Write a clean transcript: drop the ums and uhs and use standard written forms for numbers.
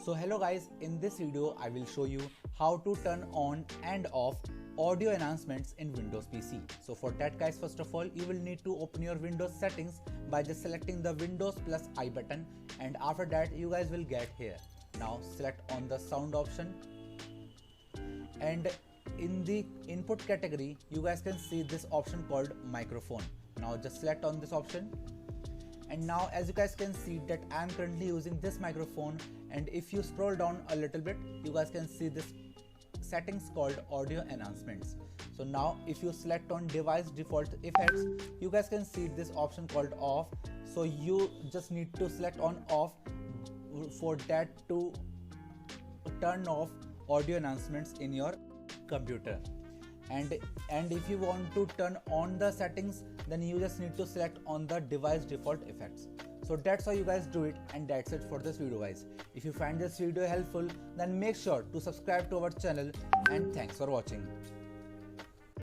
So hello guys, in this video I will show you how to turn on and off audio enhancements in Windows PC. So for that guys, first of all you will need to open your Windows settings by just selecting the Windows plus I button, and after that you guys will get here. Now select on the sound option, and in the input category you guys can see this option called microphone. Now just select on this option, and now as you guys can see that I am currently using this microphone, and if you scroll down a little bit you guys can see this settings called audio enhancements. So now if you select on device default effects, you guys can see this option called off. So you just need to select on off for that to turn off audio enhancements in your computer. And if you want to turn on the settings, then you just need to select on the device default effects. So that's how you guys do it, and that's it for this video guys. If you find this video helpful, then make sure to subscribe to our channel, and thanks for watching.